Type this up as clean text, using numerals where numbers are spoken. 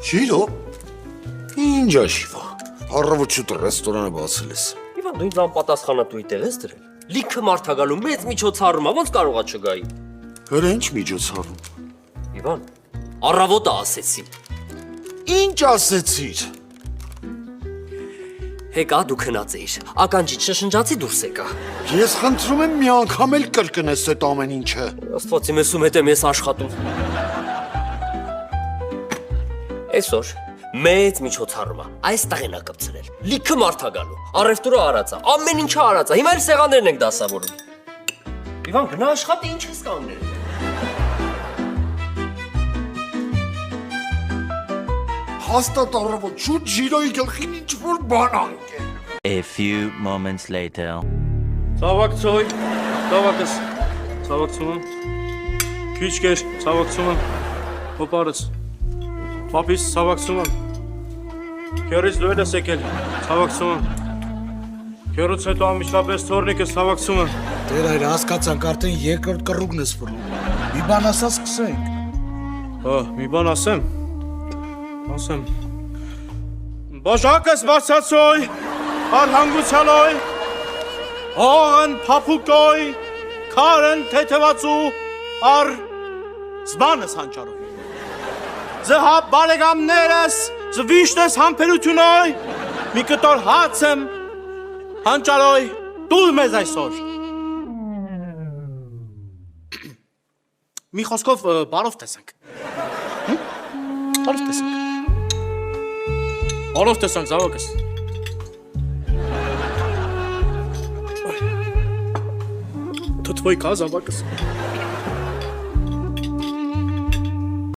Ջիրո։ Ինչ աշիվա։ Առավոտը ռեստորանը բացել ես։ Իվան, դու ինձ անպատասխանատուի տեղ ես դրել։ Լիքը մարդ ա գալու, մեծ միջոցառում ա, ոնց կարողա չգայի։ Հələ ինչ միջոցառում։ Իվան, առավոտը ասեցի։ Ինչ ասեցիր։ Հեկա դու քնած էիր, ականջից շշնջացի դուրս եկա։ Ես խնդրում եմ մի անգամ էլ կրկնես այդ ամեն ինչը։ Աստվածի մեսում հետ եմ ես աշխատում։ Այսօր մեծ միջոցառում ա, այստեղ են ա կպցրել։ Լիքը մարդ ա գալու, առևտուրը արած ա, ամեն ինչը արած ա, հիմա էլ սեղաններն ենք դասավորում։ Իվան, գնա աշխատի, ինչ ես կանգնել։ Հաստատ առավոտ շուտ Ջիրոյի գլխին ինչ-որ բան անկել։ A few moments later. Ցավակցոյ, ցավակս, ցավակցում եմ։ Քիչ կեր, ցավակցում եմ։ Հոպարս։ Պապիս ցավակցում եմ։ Քերից դու ես եկել, ցավակցում եմ։ Քերուց հետո ամիջապես թորնիկս ցավակցում եմ։ Տեր այր հասկացանք արդեն երկրորդ կռուգն ես ֆռում։ Մի բան ասա սկսենք։ Հա, մի բան ասեմ։ Ասեմ։ Բաժակս բացացոյ, արհանգուցալոյ, հողն փափուկոյ, քարն թեթևացու, ար զբանս հանճարոյ։ Զհա բարեկամներս, զվիշտես համբերությունոյ, մի կտոր հաց եմ, հանճարոյ, տուլ մեզ այսօր։ Մի խոսքով բարով տեսանք։ Բարով տեսանք։ Բարով տեսանք, զավակս։ Թթվոյ կա, զավակս։